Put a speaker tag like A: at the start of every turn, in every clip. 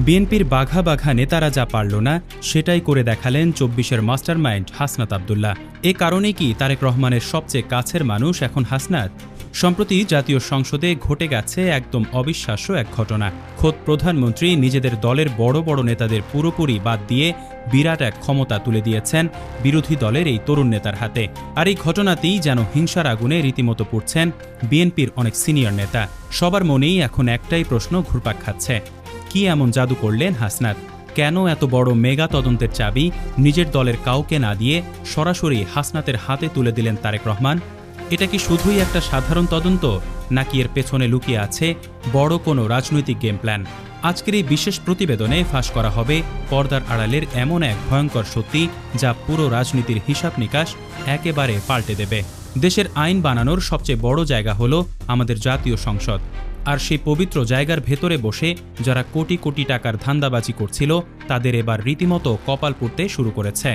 A: বিএনপির বাঘা বাঘা নেতারা যা পারল না সেটাই করে দেখালেন ২৪-এর মাস্টারমাইন্ড হাসনাত আব্দুল্লাহ। এ কারণেই কি তারেক রহমানের সবচেয়ে কাছের মানুষ এখন হাসনাত? সম্প্রতি জাতীয় সংসদে ঘটে গেছে একদম অবিশ্বাস্য এক ঘটনা। খোদ প্রধানমন্ত্রী নিজেদের দলের বড় বড় নেতাদের পুরোপুরি বাদ দিয়ে বিরাট এক ক্ষমতা তুলে দিয়েছেন বিরোধী দলের এই তরুণ নেতার হাতে। আর এই ঘটনাতেই যেন হিংসার আগুনে রীতিমতো পুড়ছেন বিএনপির অনেক সিনিয়র নেতা। সবার মনেই এখন একটাই প্রশ্ন ঘুরপাক খাচ্ছে, কি এমন জাদু করলেন হাসনাত? কেন এত বড় মেগা তদন্তের চাবি নিজের দলের কাউকে না দিয়ে সরাসরি হাসনাতের হাতে তুলে দিলেন তারেক রহমান? এটা কি শুধুই একটা সাধারণ তদন্ত, নাকি এর পেছনে লুকিয়ে আছে বড় কোনো রাজনৈতিক গেম প্ল্যান? আজকের এই বিশেষ প্রতিবেদনে ফাঁস করা হবে পর্দার আড়ালের এমন এক ভয়ঙ্কর সত্যি যা পুরো রাজনীতির হিসাব নিকাশ একেবারে পাল্টে দেবে। দেশের আইন বানানোর সবচেয়ে বড় জায়গা হলো আমাদের জাতীয় সংসদ। আর সেই পবিত্র জায়গার ভেতরে বসে যারা কোটি কোটি টাকার ধান্দাবাজি করছিল তাদের এবার রীতিমতো কপাল পুড়তে শুরু করেছে।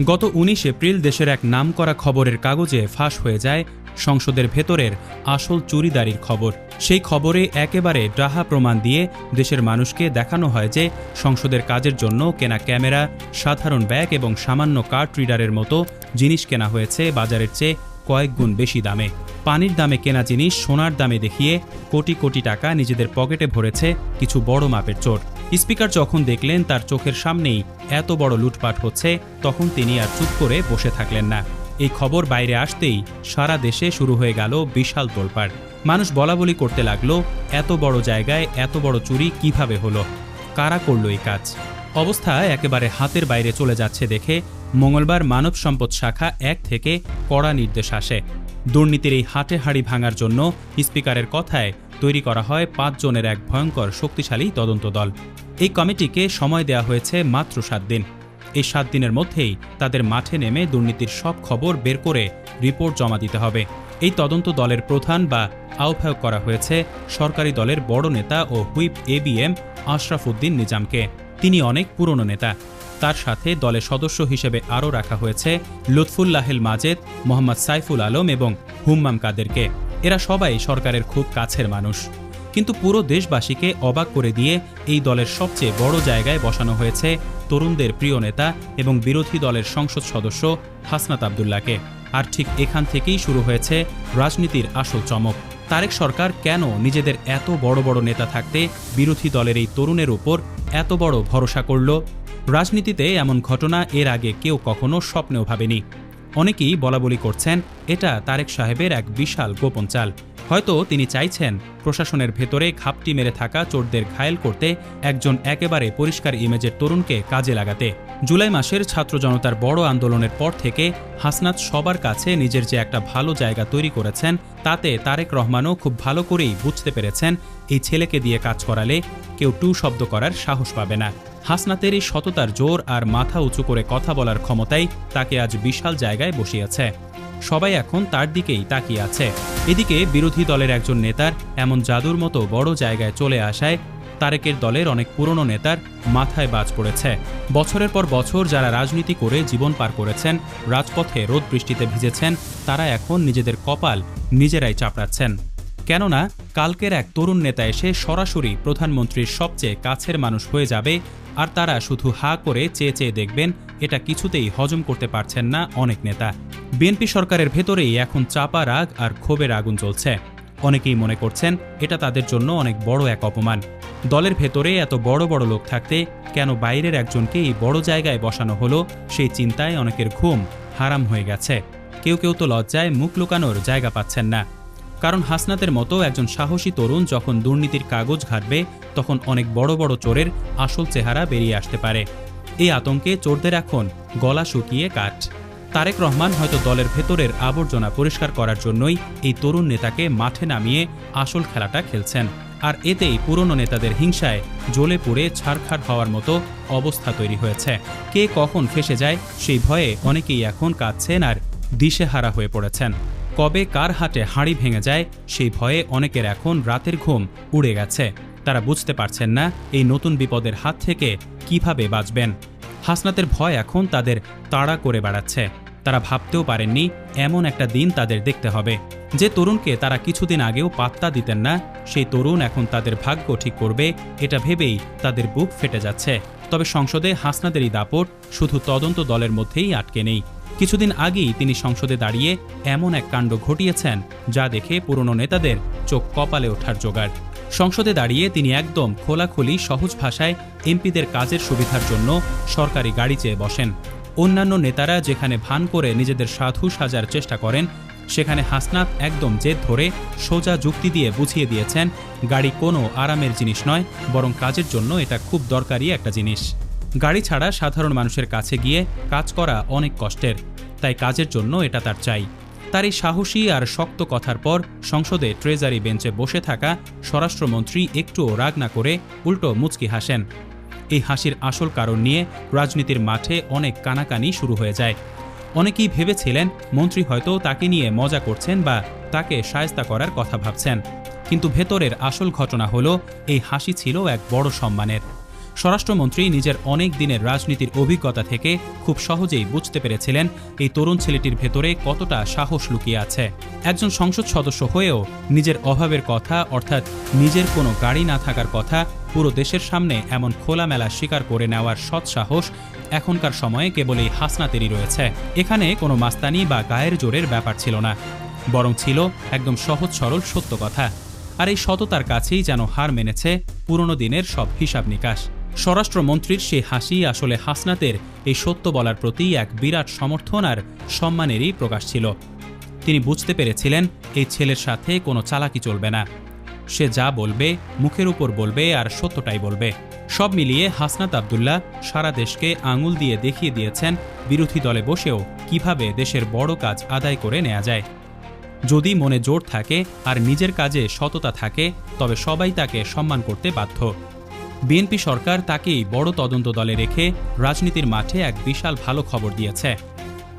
A: গত ১৯ এপ্রিল দেশের এক নামকরা খবরের কাগজে ফাঁস হয়ে যায় সংসদের ভেতরের আসল চুরিদারির খবর। সেই খবরে একেবারে ডাহা প্রমাণ দিয়ে দেশের মানুষকে দেখানো হয় যে সংসদের কাজের জন্য কেনা ক্যামেরা, সাধারণ ব্যাগ এবং সামান্য কার্ড রিডারের মতো জিনিস কেনা হয়েছে বাজারের চেয়ে কয়েক গুণ বেশি দামে। পানির দামে কেনা জিনিস সোনার দামে দেখিয়ে কোটি কোটি টাকা নিজেদের পকেটে ভরেছে কিছু বড় মাপের চোর। স্পিকার যখন দেখলেন তার চোখের সামনেই এত বড় লুটপাট হচ্ছে, তখন তিনি আর চুপ করে বসে থাকলেন না। এই খবর বাইরে আসতেই সারা দেশে শুরু হয়ে গেল বিশাল তোলপাড়। মানুষ বলাবলি করতে লাগলো, এত বড় জায়গায় এত বড় চুরি কিভাবে হলো, কারা করল এই কাজ? অবস্থা একেবারে হাতের বাইরে চলে যাচ্ছে দেখে মঙ্গলবার মানব সম্পদ শাখা ১ থেকে কড়া নির্দেশ আসে। দুর্নীতির এই হাটে হাড়ি ভাঙার জন্য স্পিকারের কথায় তৈরি করা হয় ৫ জনের এক ভয়ঙ্কর শক্তিশালী তদন্ত দল। এই কমিটিকে সময় দেওয়া হয়েছে মাত্র ৭ দিন। এই ৭ দিনের মধ্যেই তাদের মাঠে নেমে দুর্নীতির সব খবর বের করে রিপোর্ট জমা দিতে হবে। এই তদন্ত দলের প্রধান বা আহ্বায়ক করা হয়েছে সরকারি দলের বড় নেতা ও হুইপ ABM আশরাফ উদ্দিন নিজামকে। তিনি অনেক পুরনো নেতা। তার সাথে দলের সদস্য হিসেবে আরও রাখা হয়েছে লুৎফুল্লাহিল মাজেদ, মোহাম্মদ সাইফুল আলম এবং হুম্মাম কাদেরকে। এরা সবাই সরকারের খুব কাছের মানুষ। কিন্তু পুরো দেশবাসীকে অবাক করে দিয়ে এই দলের সবচেয়ে বড় জায়গায় বসানো হয়েছে তরুণদের প্রিয় নেতা এবং বিরোধী দলের সংসদ সদস্য হাসনাত আব্দুল্লাহকে। আর ঠিক এখান থেকেই শুরু হয়েছে রাজনীতির আসল চমক। তারেক সরকার কেন নিজেদের এত বড় বড় নেতা থাকতে বিরোধী দলের এই তরুণের উপর এত বড় ভরসা করল? রাজনীতিতে এমন ঘটনা এর আগে কেউ কখনো স্বপ্নেও ভাবেনি। অনেকেই বলাবলি করছেন এটা তারেক সাহেবের এক বিশাল গোপন চাল। হয়তো তিনি চাইছেন প্রশাসনের ভেতরে ঘাপটি মেরে থাকা চোরদের ঘায়েল করতে একজন একেবারে পরিষ্কার ইমেজের তরুণকে কাজে লাগাতে। জুলাই মাসের ছাত্র জনতার বড় আন্দোলনের পর থেকে হাসনাত সবার কাছে নিজের যে একটা ভালো জায়গা তৈরি করেছেন, তাতে তারেক রহমানও খুব ভালো করেই বুঝতে পেরেছেন এই ছেলেকে দিয়ে কাজ করালে কেউ টু শব্দ করার সাহস পাবে না। হাসনাতের এই সততার জোর আর মাথা উঁচু করে কথা বলার ক্ষমতাই তাকে আজ বিশাল জায়গায় বসিয়েছে। সবাই এখন তার দিকেই তাকিয়ে আছে। এদিকে বিরোধী দলের একজন নেতার এমন জাদুর মতো বড় জায়গায় চলে আসায় তারেকের দলের অনেক পুরনো নেতার মাথায় বাজ পড়েছে। বছরের পর বছর যারা রাজনীতি করে জীবন পার করেছেন, রাজপথে রোদ বৃষ্টিতে ভিজেছেন, তারা এখন নিজেদের কপাল নিজেরাই চাপড়াচ্ছেন। কেননা কালকের এক তরুণ নেতা এসে সরাসরি প্রধানমন্ত্রীর সবচেয়ে কাছের মানুষ হয়ে যাবে, আর তারা শুধু হা করে চেয়ে চেয়ে দেখবেন। এটা কিছুতেই হজম করতে পারছেন না অনেক নেতা। বিএনপি সরকারের ভেতরেই এখন চাপা রাগ আর ক্ষোভের আগুন জ্বলছে। অনেকেই মনে করছেন এটা তাদের জন্য অনেক বড় এক অপমান। দলের ভেতরে এত বড় বড় লোক থাকতে কেন বাইরের একজনকে এই বড় জায়গায় বসানো হলো, সেই চিন্তায় অনেকের ঘুম হারাম হয়ে গেছে। কেউ কেউ তো লজ্জায় মুখ লুকানোর জায়গা পাচ্ছেন না। কারণ হাসনাতের মতো একজন সাহসী তরুণ যখন দুর্নীতির কাগজ ঘাঁটবে, তখন অনেক বড় বড় চোরের আসল চেহারা বেরিয়ে আসতে পারে। এই আতঙ্কে চোরদের এখন গলা শুকিয়ে কাঠ। তারেক রহমান হয়তো দলের ভেতরের আবর্জনা পরিষ্কার করার জন্যই এই তরুণ নেতাকে মাঠে নামিয়ে আসল খেলাটা খেলছেন। আর এতেই পুরনো নেতাদের হিংসায় জ্বলে পুড়ে ছারখার হওয়ার মতো অবস্থা তৈরি হয়েছে। কে কখন ফেঁসে যায় সেই ভয়ে অনেকেই এখন কাঁদছেন আর দিশেহারা হয়ে পড়েছেন। কবে কার হাতে হাঁড়ি ভেঙে যায় সেই ভয়ে অনেকের এখন রাতের ঘুম উড়ে গেছে। তারা বুঝতে পারছেন না এই নতুন বিপদের হাত থেকে কিভাবে বাঁচবেন। হাসনাতের ভয় এখন তাদের তাড়া করে বেড়াচ্ছে। তারা ভাবতেও পারেননি এমন একটা দিন তাদের দেখতে হবে। যে তরুণকে তারা কিছুদিন আগেও পাত্তা দিতেন না, সেই তরুণ এখন তাদের ভাগ্য ঠিক করবে, এটা ভেবেই তাদের বুক ফেটে যাচ্ছে। তবে সংসদে হাসনাদেরই দাপট শুধু তদন্ত দলের মধ্যেই আটকে নেই। কিছুদিন আগেই তিনি সংসদে দাঁড়িয়ে এমন এক কাণ্ড ঘটিয়েছেন যা দেখে পুরনো নেতাদের চোখ কপালে ওঠার জোগাড়। সংসদে দাঁড়িয়ে তিনি একদম খোলাখুলি সহজ ভাষায় এমপিদের কাজের সুবিধার জন্য সরকারি গাড়ি চেয়ে বসেন। অন্যান্য নেতারা যেখানে ভান করে নিজেদের সাধু সাজার চেষ্টা করেন, সেখানে হাসনাত একদম জেদ ধরে সোজা যুক্তি দিয়ে বুঝিয়ে দিয়েছেন গাড়ি কোনো আরামের জিনিস নয়, বরং কাজের জন্য এটা খুব দরকারি একটা জিনিস। গাড়ি ছাড়া সাধারণ মানুষের কাছে গিয়ে কাজ করা অনেক কষ্টের, তাই কাজের জন্য এটা তার চাই। তার এই সাহসী আর শক্ত কথার পর সংসদে ট্রেজারি বেঞ্চে বসে থাকা স্বরাষ্ট্রমন্ত্রী একটুও রাগ না করে উল্টো মুচকি হাসেন। এই হাসির আসল কারণ নিয়ে রাজনীতির মাঠে অনেক কানাকানি শুরু হয়ে যায়। অনেকেই ভেবেছিলেন মন্ত্রী হয়তো তাকে নিয়ে মজা করছেন বা তাকে শায়েস্তা করার কথা ভাবছেন, কিন্তু ভেতরের আসল ঘটনা হলো এই হাসি ছিল এক বড় সম্মানের। স্বরাষ্ট্রমন্ত্রী নিজের অনেক দিনের রাজনীতির অভিজ্ঞতা থেকে খুব সহজেই বুঝতে পেরেছিলেন এই তরুণ ছেলেটির ভেতরে কতটা সাহস লুকিয়ে আছে। একজন সংসদ সদস্য হয়েও নিজের অভাবের কথা, অর্থাৎ নিজের কোনো গাড়ি না থাকার কথা পুরো দেশের সামনে এমন খোলামেলা স্বীকার করে নেওয়ার সৎ সাহস এখনকার সময়ে কেবলই হাসনাতেরই রয়েছে। এখানে কোনো মাস্তানি বা গায়ের জোরের ব্যাপার ছিল না, বরং ছিল একদম সহজ সরল সত্য কথা। আর এই সততার কাছেই যেন হার মেনেছে পুরনো দিনের সব হিসাব নিকাশ। স্বরাষ্ট্রমন্ত্রীর সেই হাসি আসলে হাসনাতের এই সত্য বলার প্রতি এক বিরাট সমর্থন আর সম্মানেরই প্রকাশ ছিল। তিনি বুঝতে পেরেছিলেন এই ছেলের সাথে কোনো চালাকি চলবে না, সে যা বলবে মুখের উপর বলবে আর সত্যটাই বলবে। সব মিলিয়ে হাসনাত আব্দুল্লাহ সারা দেশকে আঙুল দিয়ে দেখিয়ে দিয়েছেন বিরোধী দলে বসেও কিভাবে দেশের বড় কাজ আদায় করে নেওয়া যায়। যদি মনে জোর থাকে আর নিজের কাজে সততা থাকে, তবে সবাই তাকে সম্মান করতে বাধ্য। বিএনপি সরকার তাকেই বড় তদন্ত দলে রেখে রাজনীতির মাঠে এক বিশাল ভালো খবর দিয়েছে।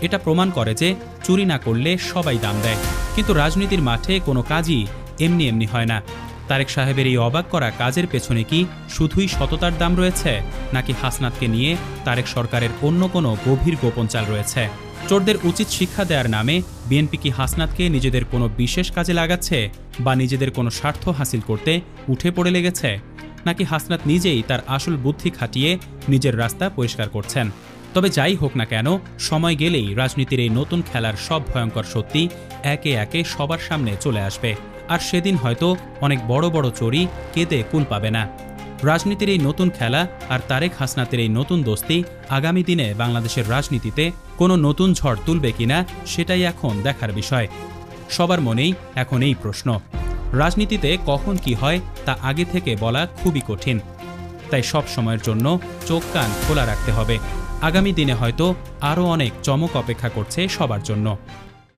A: এটা প্রমাণ করে যে চুরি না করলে সবাই দাম দেয়, কিন্তু রাজনীতির মাঠে কোনো কাজই এমনি এমনি হয় না। তারেক সাহেবের এই অবাক করা কাজের পেছনে কি শুধুই সততার দাম রয়েছে, নাকি হাসনাতকে নিয়ে তারেক সরকারের অন্য কোনো গভীর গোপন চাল রয়েছে? চোরদের উচিত শিক্ষা দেওয়ার নামে বিএনপি কি হাসনাতকে নিজেদের কোনো বিশেষ কাজে লাগাচ্ছে, বা নিজেদের কোনো স্বার্থ হাসিল করতে উঠে পড়ে লেগেছে, নাকি হাসনাত নিজেই তার আসল বুদ্ধি খাটিয়ে নিজের রাস্তা পরিষ্কার করছেন? তবে যাই হোক না কেন, সময় গেলেই রাজনীতির এই নতুন খেলার সব ভয়ঙ্কর সত্যি একে একে সবার সামনে চলে আসবে। আর সেদিন হয়তো অনেক বড় বড় চোরই কেঁদে কুল পাবে না। রাজনীতির এই নতুন খেলা আর তারেক হাসনাতের এই নতুন দোস্তি আগামী দিনে বাংলাদেশের রাজনীতিতে কোনো নতুন ঝড় তুলবে কিনা, সেটাই এখন দেখার বিষয়। সবার মনেই এখন এই প্রশ্ন। রাজনীতিতে কখন কি হয় তা আগে থেকে বলা খুবই কঠিন, তাই সব সময়ের জন্য চোখ কান খোলা রাখতে হবে। আগামী দিনে হয়তো আরও অনেক চমক অপেক্ষা করছে সবার জন্য।